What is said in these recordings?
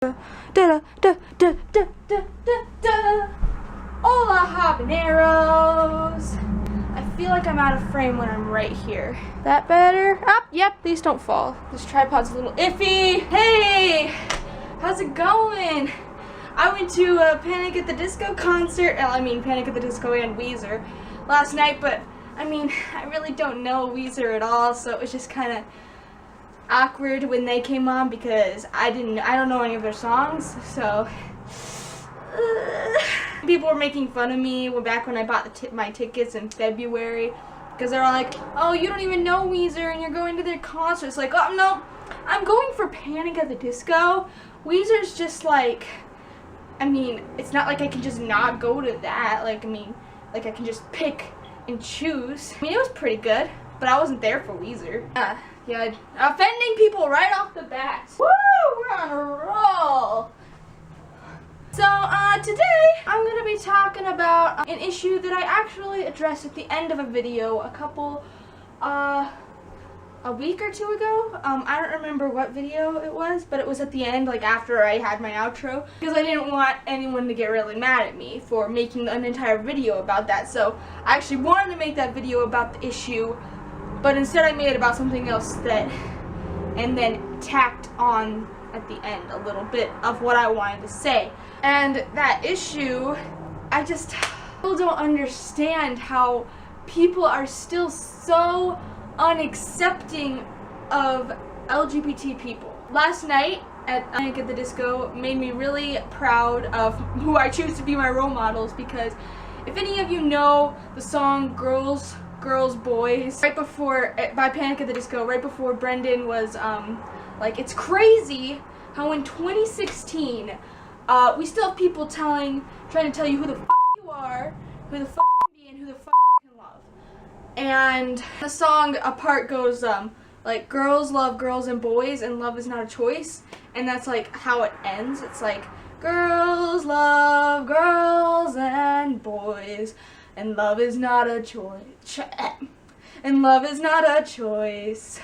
Da da da da da da da. Hola habaneros. I feel like I'm out of frame when I'm right here. That better? Up, yep, please don't fall. This tripod's a little iffy. Hey, how's it going? I went to a Panic at the Disco concert, Panic at the Disco and Weezer last night, but I really don't know Weezer at all, so it was just kind of awkward when they came on because I don't know any of their songs, so people were making fun of me back when I bought my tickets in February because they're all like, oh, you don't even know Weezer and you're going to their concert. It's like, oh no, I'm going for Panic at the Disco. Weezer's just like, it's not like I can just not go to that. Like I can just pick and choose. It was pretty good, but I wasn't there for Weezer. Yeah, offending people right off the bat. Woo! We're on a roll. So, today I'm going to be talking about an issue that I actually addressed at the end of a video a week or two ago. I don't remember what video it was, but it was at the end, like after I had my outro, because I didn't want anyone to get really mad at me for making an entire video about that. So, I actually wanted to make that video about the issue, but instead I made it about something else and then tacked on at the end a little bit of what I wanted to say. And that issue, I just still don't understand how people are still so unaccepting of LGBT people. Last night at Panic at the Disco made me really proud of who I choose to be my role models, because if any of you know the song Girls, Boys, by Panic at the Disco, right before Brendan was like, it's crazy how in 2016 we still have people trying to tell you who the f you are, who the f you can be, and who the f you can love. And the song, a part goes like, girls love girls and boys and love is not a choice, and that's like how it ends. It's like, girls love girls and boys and love is not a choice, and love is not a choice.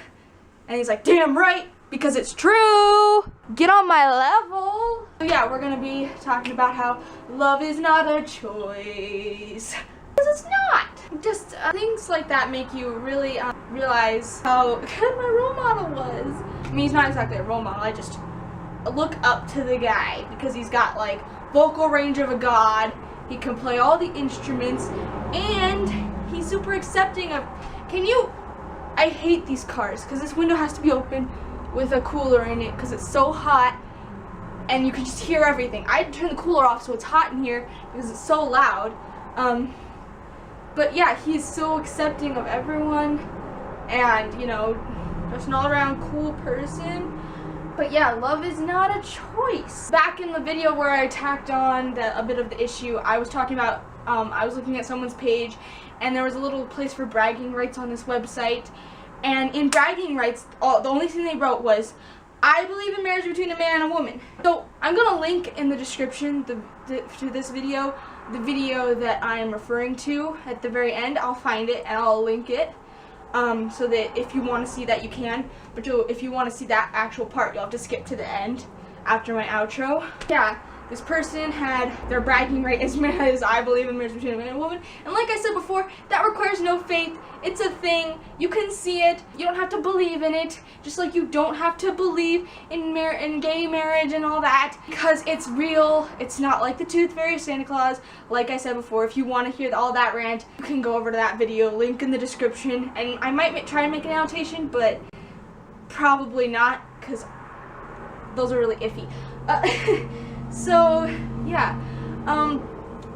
And he's like, damn right, because it's true. Get on my level. So yeah, we're gonna be talking about how love is not a choice. Because it's not. Just things like that make you really realize how good my role model was. He's not exactly a role model. I just look up to the guy because he's got like vocal range of a god. He can play all the instruments, and he's super accepting of, I hate these cars because this window has to be open with a cooler in it because it's so hot and you can just hear everything. I turn the cooler off so it's hot in here because it's so loud. But yeah, he's so accepting of everyone and, just an all-around cool person. But yeah, love is not a choice. Back in the video where I tacked on a bit of the issue, I was talking about, I was looking at someone's page and there was a little place for bragging rights on this website. And in bragging rights, the only thing they wrote was, I believe in marriage between a man and a woman. So I'm going to link in the description to this video, the video that I am referring to at the very end. I'll find it and I'll link it. So that if you want to see that, you can. But if you want to see that actual part, you'll have to skip to the end after my outro. Yeah, this person had their bragging right as I believe in marriage between a man and a woman. And like I said before, that requires no faith. It's a thing. You can see it. You don't have to believe in it. Just like you don't have to believe in gay marriage and all that. Because it's real. It's not like the Tooth Fairy or Santa Claus. Like I said before, if you want to hear all that rant, you can go over to that video. Link in the description. And I might try to make an annotation, but probably not. Because those are really iffy. So, yeah,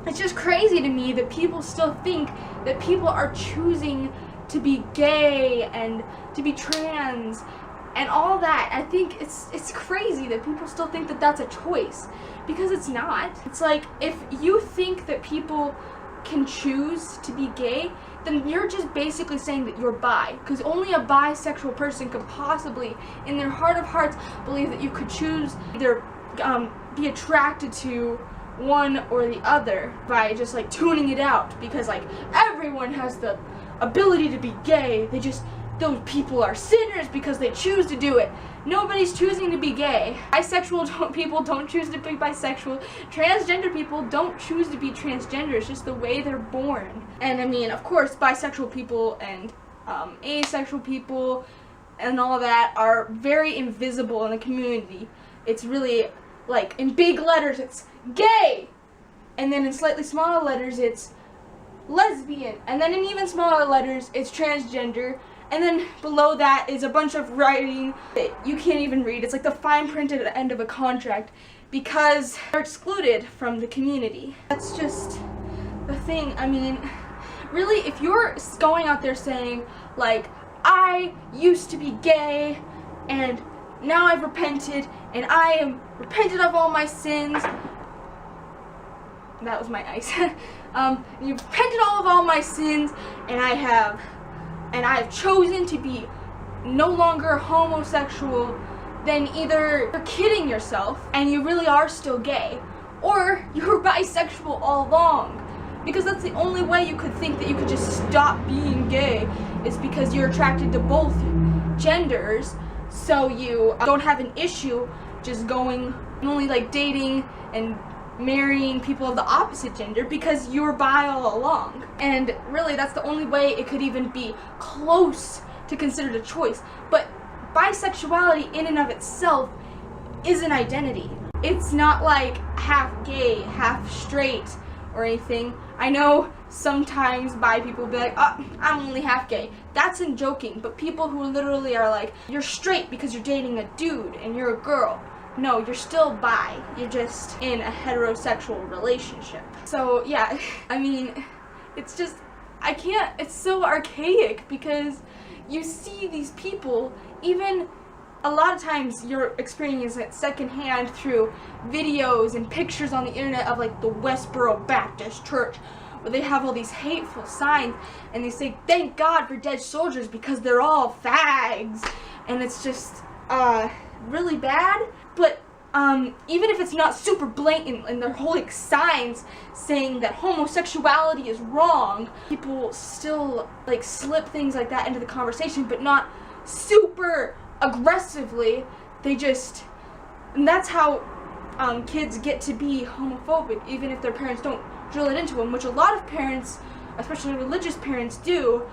it's just crazy to me that people still think that people are choosing to be gay and to be trans and all that. I think it's crazy that people still think that that's a choice, because it's not. It's like, if you think that people can choose to be gay, then you're just basically saying that you're bi, because only a bisexual person could possibly, in their heart of hearts, believe that you could choose either be attracted to one or the other by just like tuning it out, because like everyone has the ability to be gay, they just those people are sinners because they choose to do it. Nobody's choosing to be gay. Bisexual people don't choose to be bisexual. Transgender people don't choose to be transgender. It's just the way they're born. And I mean, of course, bisexual people and asexual people and all that are very invisible in the community. It's really, like, in big letters, it's gay. And then in slightly smaller letters, it's lesbian. And then in even smaller letters, it's transgender. And then below that is a bunch of writing that you can't even read. It's like the fine print at the end of a contract because they're excluded from the community. That's just the thing. I mean, really, if you're going out there saying, like, I used to be gay and now I've repented and I am repented of all my sins. That was my ice. You've repented of all my sins and I have chosen to be no longer homosexual, then either you're kidding yourself and you really are still gay, or you're bisexual all along. Because that's the only way you could think that you could just stop being gay, is because you're attracted to both genders, so you don't have an issue just going only like dating and marrying people of the opposite gender because you were bi all along. And really, that's the only way it could even be close to considered a choice. But bisexuality in and of itself is an identity. It's not like half gay, half straight or anything. I know sometimes bi people be like, oh, I'm only half gay. That's in joking, but people who literally are like, you're straight because you're dating a dude and you're a girl. No, you're still bi. You're just in a heterosexual relationship. So, yeah, I mean, it's just, I can't, it's so archaic because you see these people, even a lot of times you're experiencing it secondhand through videos and pictures on the internet of like the Westboro Baptist Church, where they have all these hateful signs and they say, thank God for dead soldiers because they're all fags. And it's just, really bad. But even if it's not super blatant and they're holding signs saying that homosexuality is wrong, people still like slip things like that into the conversation, but not super aggressively. They just, and that's how kids get to be homophobic, even if their parents don't drill it into them, which a lot of parents, especially religious parents, do.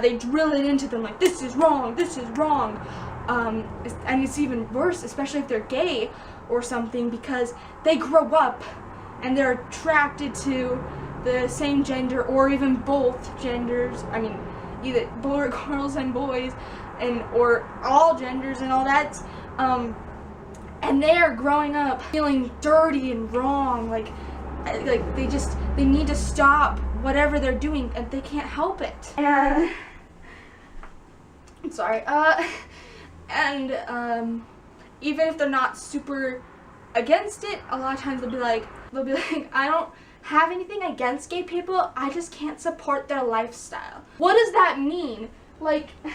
They drill it into them like, this is wrong, this is wrong. And it's even worse, especially if they're gay or something, because they grow up and they're attracted to the same gender or even both genders. I mean, either girls and boys, and or all genders and all that. And they are growing up feeling dirty and wrong, like they need to stop whatever they're doing and they can't help it. And I'm sorry. And even if they're not super against it, a lot of times they'll be like, I don't have anything against gay people, I just can't support their lifestyle. What does that mean? Like, you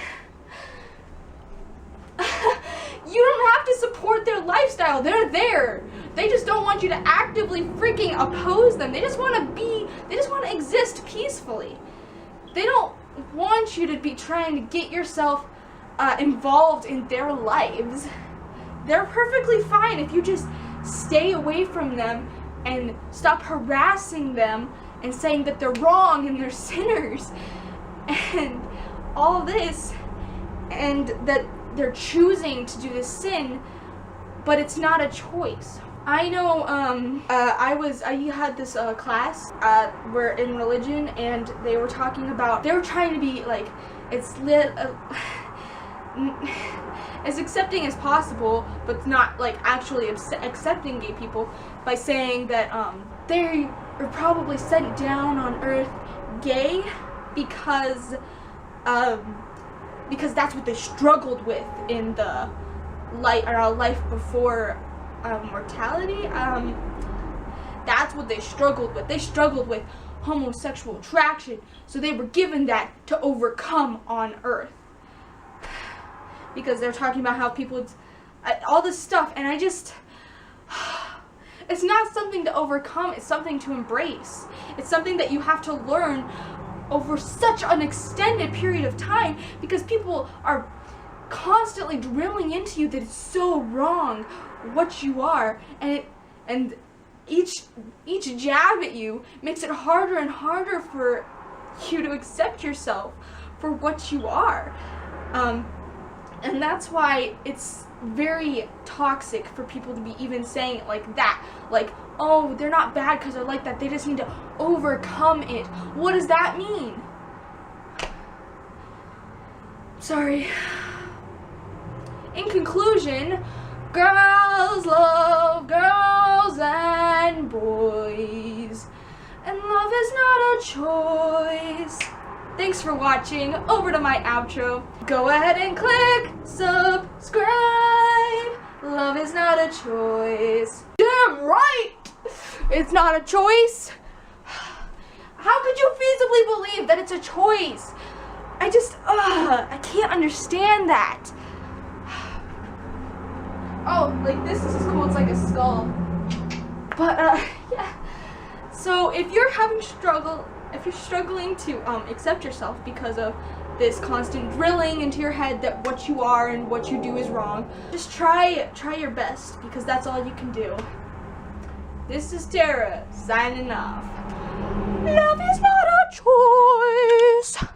don't have to support their lifestyle. They're there. They just don't want you to actively freaking oppose them. They just want to exist peacefully. They don't want you to be trying to get yourself involved in their lives. They're perfectly fine if you just stay away from them and stop harassing them and saying that they're wrong and they're sinners and all this, and that they're choosing to do this sin, but it's not a choice. I know, I had this class, we're in religion, and they were talking about, they were trying to be like, as accepting as possible, but not like actually accepting gay people, by saying that they are probably sent down on earth gay because that's what they struggled with in the life before mortality. That's what they struggled with. They struggled with homosexual attraction, so they were given that to overcome on earth. Because they're talking about how people, all this stuff, and I just, it's not something to overcome, it's something to embrace. It's something that you have to learn over such an extended period of time because people are constantly drilling into you that it's so wrong what you are, and each jab at you makes it harder and harder for you to accept yourself for what you are. And that's why it's very toxic for people to be even saying it like that. Like, oh, they're not bad because they're like that. They just need to overcome it. What does that mean? Sorry. In conclusion, girls love girls and boys. And love is not a choice. Thanks for watching. Over to my outro. Go ahead and click subscribe. Love is not a choice. Damn right! It's not a choice. How could you feasibly believe that it's a choice? I can't understand that. Oh, like this is cool. It's like a skull. But, yeah. So if you're struggling to accept yourself because of this constant drilling into your head that what you are and what you do is wrong, just try your best, because that's all you can do. This is Tara signing off. Love is not a choice.